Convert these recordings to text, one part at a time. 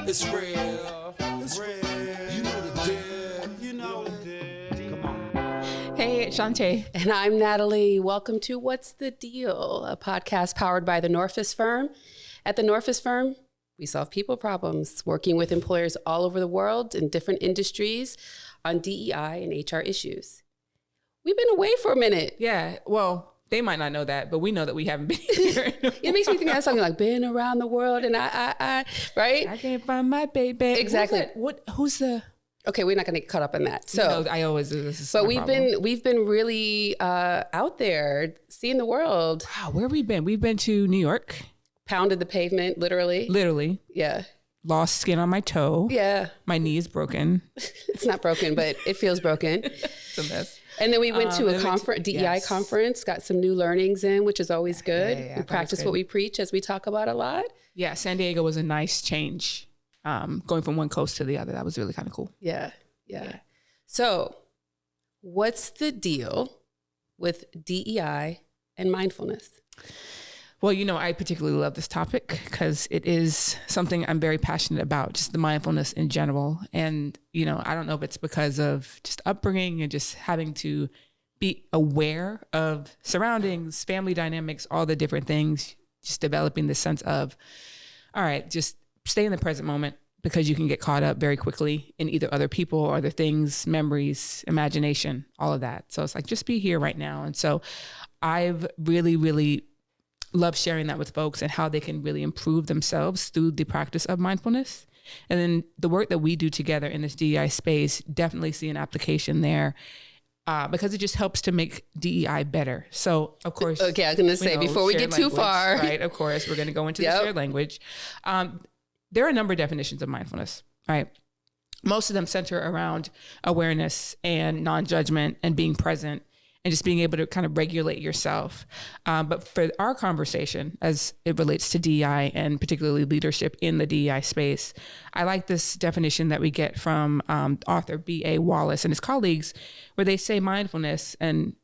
It's real. It's real. You know the deal. You know the deal. Come on. Hey, it's Shanté. And I'm Natalie. Welcome to What's the Deal, a podcast powered by the Norfus Firm. At the Norfus Firm, we solve people problems, working with employers all over the world in different industries on DEI and HR issues. We've been away for a minute. Yeah, well, they might not know that, but we know that we haven't been here. It makes me think of something like been around the world and I right? I can't find my baby. Exactly. Who's the... Okay, we're not going to get caught up in that. So I always do this. But we've been really out there seeing the world. Wow, where have we been? We've been to New York. Pounded the pavement, literally. Literally. Yeah. Lost skin on my toe. Yeah. My knee is broken. It's not broken, but it feels broken. It's a mess. And then we went to a conference, DEI conference, got some new learnings in, which is always good. We practice what we preach, as we talk about a lot. Yeah, San Diego was a nice change. Going from one coast to the other. That was really kind of cool. Yeah. So what's the deal with DEI and mindfulness? Well, you know, I particularly love this topic because it is something I'm very passionate about, just the mindfulness in general. And, you know, I don't know if it's because of just upbringing and just having to be aware of surroundings, family dynamics, all the different things, just developing this sense of, all right, just stay in the present moment, because you can get caught up very quickly in either other people, other things, memories, imagination, all of that. So it's like, just be here right now. And so I've really love sharing that with folks and how they can really improve themselves through the practice of mindfulness. And then the work that we do together in this DEI space, definitely see an application there because it just helps to make DEI better. So of course, okay, I was going to say, before we get too far, right? Of course, we're going to go into the shared language. There are a number of definitions of mindfulness, right? Most of them center around awareness and non-judgment and being present and just being able to kind of regulate yourself. But for our conversation, as it relates to DEI and particularly leadership in the DEI space, I like this definition that we get from author B.A. Wallace and his colleagues, where they say mindfulness, and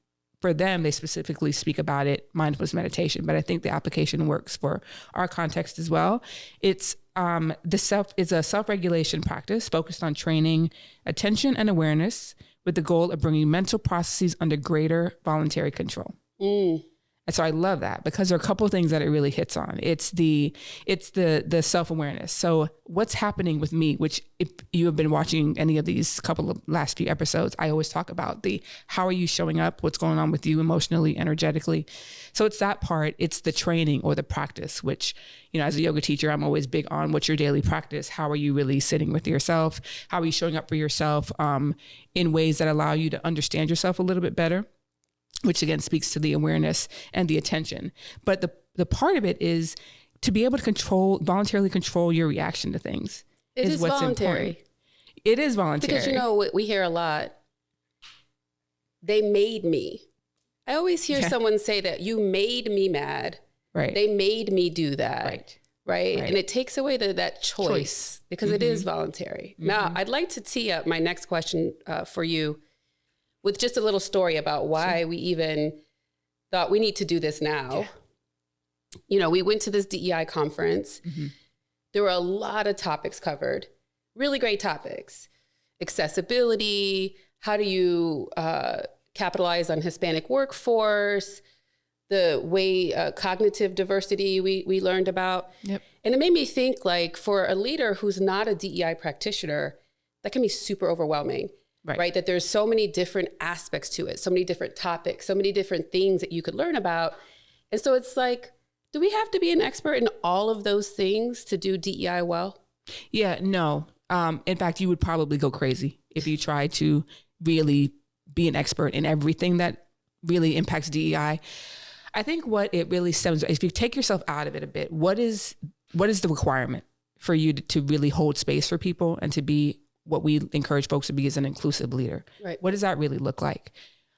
for them, they specifically speak about it, mindfulness meditation, but I think the application works for our context as well. It's a self-regulation practice focused on training attention and awareness with the goal of bringing mental processes under greater voluntary control. And so I love that because there are a couple of things that it really hits on. It's the self-awareness. So what's happening with me, which if you have been watching any of these couple of last few episodes, I always talk about how are you showing up, what's going on with you emotionally, energetically. So it's that part, it's the training or the practice, which, you know, as a yoga teacher, I'm always big on what's your daily practice. How are you really sitting with yourself? How are you showing up for yourself in ways that allow you to understand yourself a little bit better? Which again speaks to the awareness and the attention. But the part of it is to be able to voluntarily control your reaction to things. It is what's voluntary. Important. It is voluntary. Because, you know, we hear a lot, they made me. I always hear someone say that, you made me mad. Right. They made me do that. Right. And it takes away that choice because it is voluntary. Now, I'd like to tee up my next question for you with just a little story about why we even thought we need to do this now. Yeah. You know, we went to this DEI conference. There were a lot of topics covered, really great topics. Accessibility, how do you capitalize on Hispanic workforce, the way cognitive diversity we learned about. Yep. And it made me think, like, for a leader who's not a DEI practitioner, that can be super overwhelming. Right. That there's so many different aspects to it, so many different topics, so many different things that you could learn about. And so it's like, do we have to be an expert in all of those things to do DEI well? Yeah, no. In fact, you would probably go crazy if you try to really be an expert in everything that really impacts DEI. I think what it really stems, if you take yourself out of it a bit, what is the requirement for you to really hold space for people and to be what we encourage folks to be as an inclusive leader? Right. What does that really look like?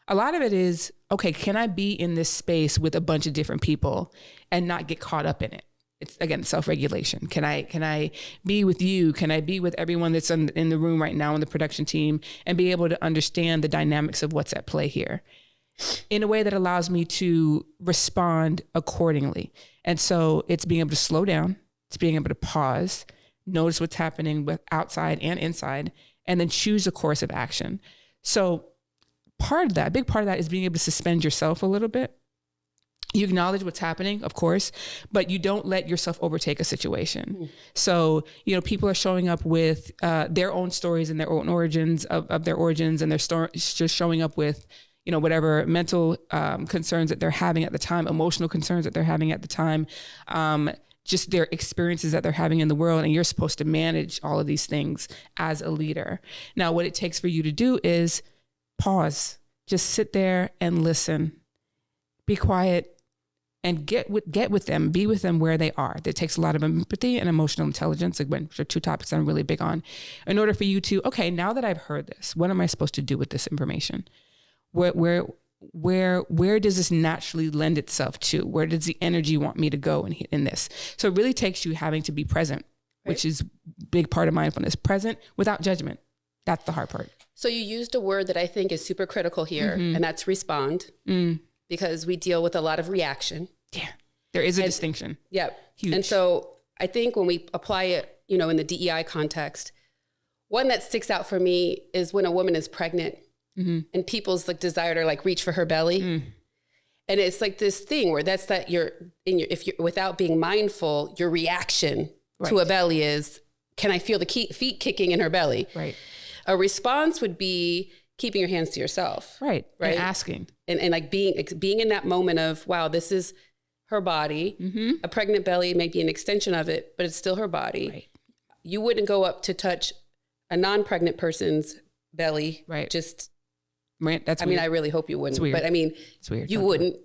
A lot of it is, okay, can I be in this space with a bunch of different people and not get caught up in it? It's, again, self-regulation. Can I be with you? Can I be with everyone that's in the room right now in the production team and be able to understand the dynamics of what's at play here in a way that allows me to respond accordingly? And so it's being able to slow down. It's being able to pause, notice what's happening with outside and inside, and then choose a course of action. So a big part of that is being able to suspend yourself a little bit. You acknowledge what's happening, of course, but you don't let yourself overtake a situation. So, people are showing up with their own stories and their own origins of their origins, and they're just showing up with, whatever mental concerns that they're having at the time, emotional concerns that they're having at the time, just their experiences that they're having in the world. And you're supposed to manage all of these things as a leader. Now, what it takes for you to do is pause, just sit there and listen, be quiet, and get with them, be with them where they are. That takes a lot of empathy and emotional intelligence, which are two topics I'm really big on, in order for you to, okay, now that I've heard this, what am I supposed to do with this information? Where does this naturally lend itself to? Where does the energy want me to go in this? So it really takes you having to be present, which is a big part of mindfulness. Present without judgment. That's the hard part. So you used a word that I think is super critical here, and that's respond. Because we deal with a lot of reaction. Yeah, there is a distinction. Yeah. Huge. And so I think when we apply it, in the DEI context, one that sticks out for me is when a woman is pregnant and people's desire to reach for her belly. And it's this thing where if you're without being mindful, your reaction to a belly is, can I feel the feet kicking in her belly? Right. A response would be keeping your hands to yourself. Right. And asking. And being in that moment of, wow, this is her body. A pregnant belly may be an extension of it, but it's still her body. Right. You wouldn't go up to touch a non-pregnant person's belly. Right. Just, that's weird. I really hope you wouldn't, but it's weird. You wouldn't,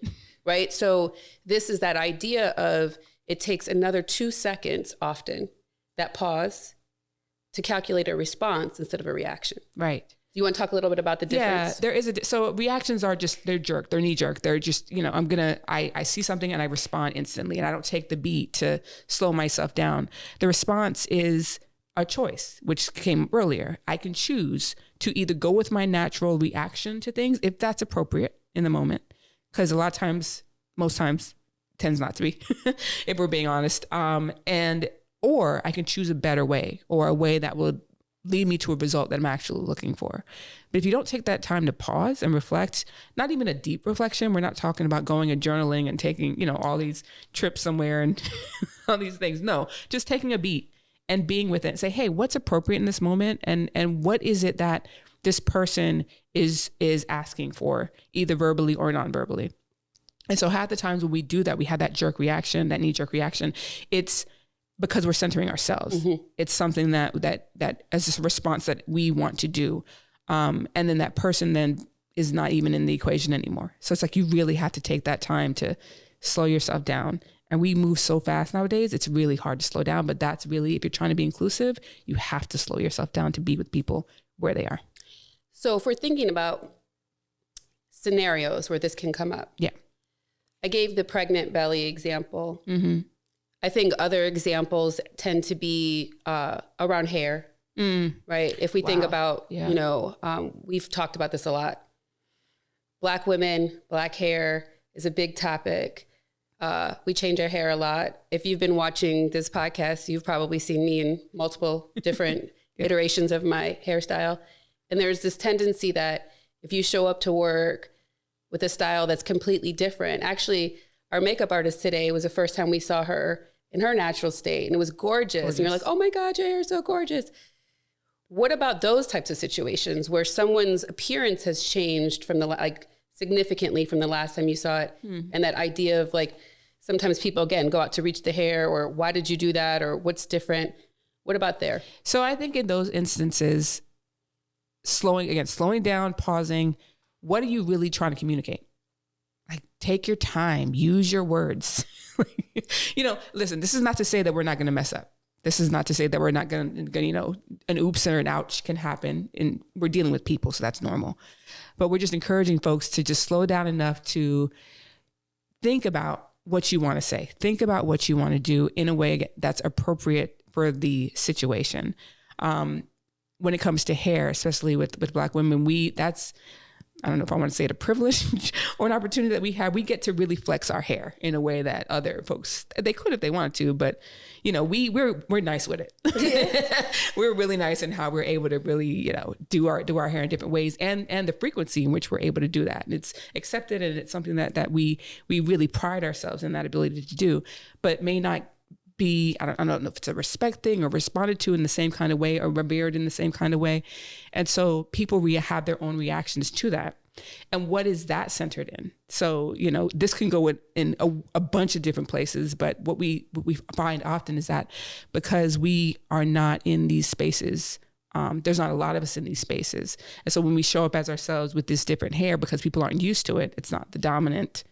right? So this is that idea of, it takes another 2 seconds often, that pause, to calculate a response instead of a reaction. Right. You want to talk a little bit about the difference? Yeah, there is so reactions are just, they're knee jerk. They're just, I see something and I respond instantly, and I don't take the beat to slow myself down. The response is a choice, which came earlier. I can choose to either go with my natural reaction to things, if that's appropriate in the moment, because a lot of times, most times, tends not to be, if we're being honest. Or I can choose a better way, or a way that will lead me to a result that I'm actually looking for. But if you don't take that time to pause and reflect, not even a deep reflection, we're not talking about going and journaling and taking, all these trips somewhere and all these things. No, just taking a beat and being with it and say, hey, what's appropriate in this moment? And what is it that this person is asking for, either verbally or non-verbally? And so half the times when we do that, we have that knee-jerk reaction. It's because we're centering ourselves. It's something that as a response that we want to do. And then that person then is not even in the equation anymore. So it's you really have to take that time to slow yourself down. And we move so fast nowadays, it's really hard to slow down. But that's really, if you're trying to be inclusive, you have to slow yourself down to be with people where they are. So if we're thinking about scenarios where this can come up. Yeah. I gave the pregnant belly example. I think other examples tend to be around hair, right? If we think about, we've talked about this a lot. Black women, black hair is a big topic. We change our hair a lot. If you've been watching this podcast, you've probably seen me in multiple different iterations of my hairstyle. And there's this tendency that if you show up to work with a style that's completely different, actually, our makeup artist today was the first time we saw her in her natural state, and it was gorgeous. And you're like, oh my God, your hair is so gorgeous. What about those types of situations where someone's appearance has changed from significantly from the last time you saw it? And that idea of sometimes people, again, go out to reach the hair, or why did you do that? Or what's different? What about there? So I think in those instances, slowing down, pausing, what are you really trying to communicate? Take your time, use your words. Listen, this is not to say that we're not going to mess up. This is not to say that we're not going to, an oops or an ouch can happen, and we're dealing with people, so that's normal. But we're just encouraging folks to just slow down enough to think about what you want to say. Think about what you want to do in a way that's appropriate for the situation. When it comes to hair, especially with Black women, I don't know if I want to say it a privilege or an opportunity that we have. We get to really flex our hair in a way that other folks, they could if they wanted to, but you know, we're nice with it. Yeah. We're really nice in how we're able to really, you know, do our hair in different ways and the frequency in which we're able to do that. And it's accepted, and it's something that we really pride ourselves in that ability to do, but may not be, I don't know if it's a respect thing or responded to in the same kind of way or revered in the same kind of way. And so people have their own reactions to that. And what is that centered in? So, you know, this can go in a bunch of different places, but what we find often is that because we are not in these spaces, there's not a lot of us in these spaces. And so when we show up as ourselves with this different hair, because people aren't used to it, it's not the dominant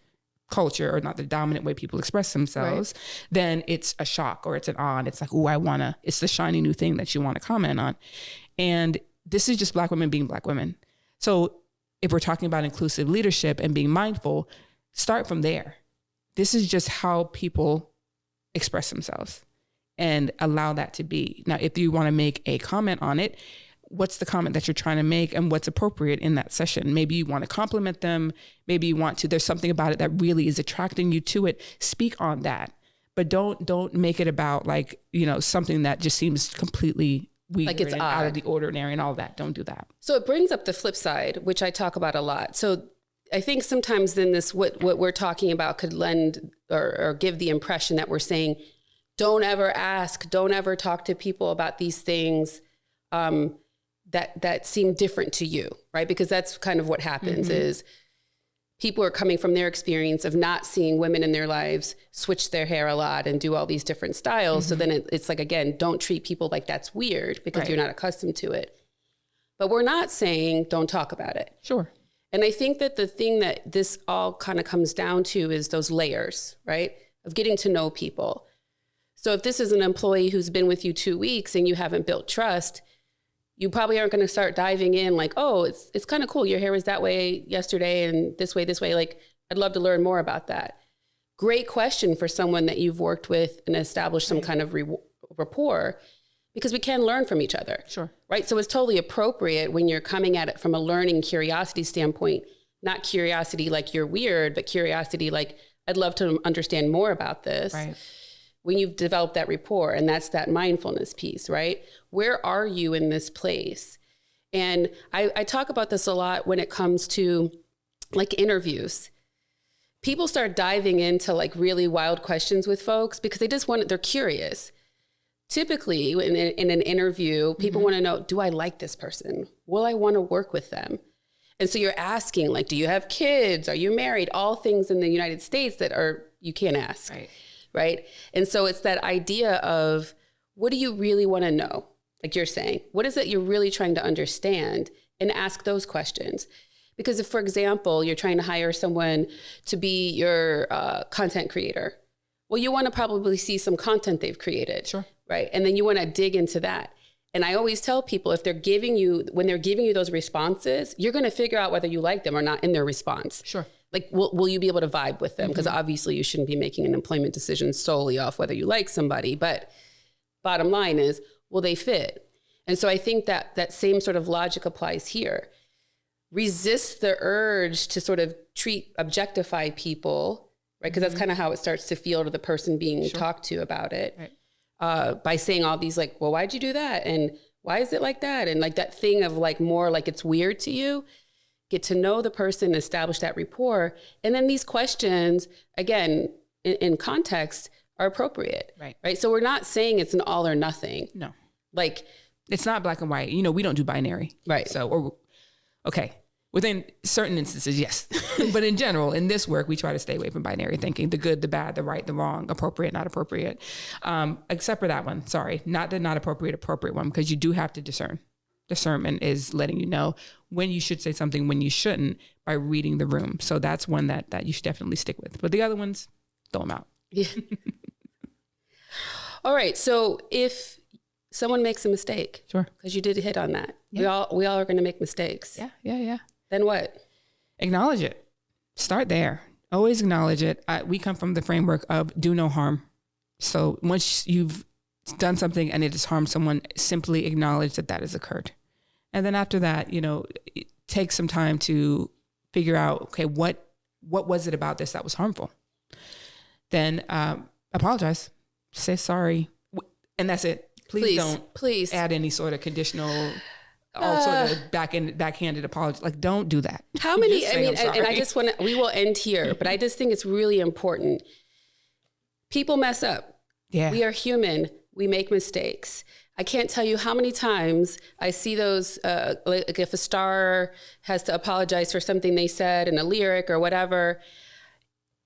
culture or not the dominant way people express themselves, right, then it's a shock or it's an awe. And it's like, oh, it's the shiny new thing that you want to comment on. And this is just Black women being Black women. So if we're talking about inclusive leadership and being mindful, start from there. This is just how people express themselves and allow that to be. Now, if you want to make a comment on it, what's the comment that you're trying to make and what's appropriate in that session? Maybe you want to compliment them. Maybe you want to, there's something about it that really is attracting you to it. Speak on that, but don't make it about like, you know, something that just seems completely weird, like it's out of the ordinary and all that. Don't do that. So it brings up the flip side, which I talk about a lot. So I think sometimes then what we're talking about could lend or give the impression that we're saying, don't ever ask, don't ever talk to people about these things that seem different to you, right? Because that's kind of what happens is people are coming from their experience of not seeing women in their lives switch their hair a lot and do all these different styles. So then it's like, again, don't treat people like that's weird because you're not accustomed to it. But we're not saying don't talk about it. Sure. And I think that the thing that this all kind of comes down to is those layers, right? Of getting to know people. So if this is an employee who's been with you 2 weeks and you haven't built trust, you probably aren't going to start diving in like, oh, it's kind of cool. Your hair was that way yesterday and this way. Like, I'd love to learn more about that. Great question for someone that you've worked with and established some kind of rapport, because we can learn from each other. Sure. Right. So it's totally appropriate when you're coming at it from a learning curiosity standpoint, not curiosity like you're weird, but curiosity like, I'd love to understand more about this. Right. When you've developed that rapport, and that's that mindfulness piece, right? Where are you in this place? And I talk about this a lot when it comes to like interviews. People start diving into like really wild questions with folks because they're curious. Typically in an interview, people want to know, do I like this person? Will I want to work with them? And so you're asking like, do you have kids? Are you married? All things in the United States that you can't ask. Right. And so it's that idea of, what do you really want to know? Like you're saying, what is it you're really trying to understand? And ask those questions. Because if, for example, you're trying to hire someone to be your content creator, well, you want to probably see some content they've created. Sure. Right. And then you want to dig into that. And I always tell people, when they're giving you those responses, you're going to figure out whether you like them or not in their response. Sure. Like, will you be able to vibe with them? Because obviously you shouldn't be making an employment decision solely off whether you like somebody. But bottom line is, will they fit? And so I think that same sort of logic applies here. Resist the urge to sort of objectify people, right? Because that's kind of how it starts to feel to the person being talked to about it. Right. By saying all these like, well, why'd you do that? And why is it like that? And like that thing of like more like it's weird to you. Get to know the person, establish that rapport. And then these questions, again, in context, are appropriate. Right. So we're not saying it's an all or nothing. No. Like, it's not black and white. You know, we don't do binary. Right. So, okay. Within certain instances, yes. But in general, in this work, we try to stay away from binary thinking, the good, the bad, the right, the wrong, appropriate, not appropriate. Except for that one. Sorry. Not the not appropriate one, because you do have to discern. Discernment is letting you know when you should say something, when you shouldn't, by reading the room. So that's one that you should definitely stick with. But the other ones, throw them out. Yeah. All right. So if someone makes a mistake, sure, because you did hit on that, we all are going to make mistakes. Yeah. Then what? Acknowledge it. Start there. Always acknowledge it. We come from the framework of do no harm. So once you've done something and it has harmed someone, simply acknowledge that has occurred. And then after that, take some time to figure out, okay, what was it about this that was harmful? Then apologize, say sorry, and that's it. Please don't add any sort of conditional, sort of backhanded apology. Like, don't do that. How many? I mean, and I just want to. We will end here, but I just think it's really important. People mess up. Yeah, we are human. We make mistakes. I can't tell you how many times I see those, like if a star has to apologize for something they said in a lyric or whatever.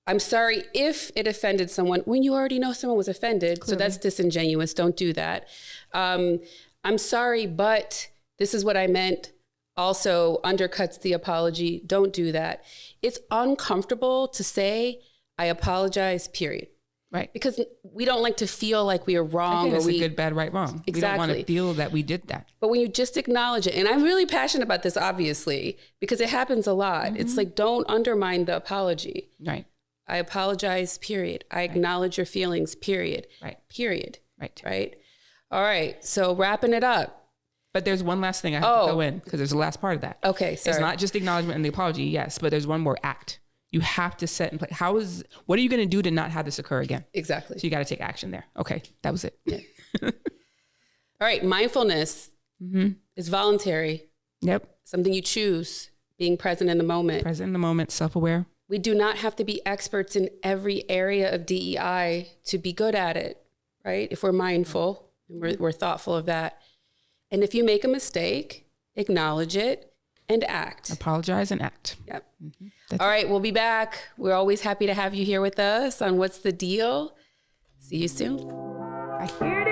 I'm sorry if it offended someone when you already know someone was offended. Clearly. So that's disingenuous. Don't do that. I'm sorry, but this is what I meant. Also undercuts the apology. Don't do that. It's uncomfortable to say, I apologize, period. Right. Because we don't like to feel like we are wrong. It's a good, bad, right, wrong. Exactly. We don't want to feel that we did that. But when you just acknowledge it, and I'm really passionate about this, obviously, because it happens a lot. Mm-hmm. It's like, don't undermine the apology. Right. I apologize, period. I acknowledge your feelings, period. Right. Period. Right. Right. All right. So wrapping it up. But there's one last thing I have to go in, because there's the last part of that. Okay. Sorry. It's not just acknowledgement and the apology, yes, but there's one more act. You have to set in place. What are you going to do to not have this occur again? Exactly. So you got to take action there. Okay. That was it. Yeah. All right. Mindfulness is voluntary. Yep. Something you choose, being present in the moment. Present in the moment, self-aware. We do not have to be experts in every area of DEI to be good at it, right? If we're mindful and we're thoughtful of that. And if you make a mistake, acknowledge it and act. Apologize and act. Yep. All right, we'll be back. We're always happy to have you here with us on What's the Deal. See you soon. Bye.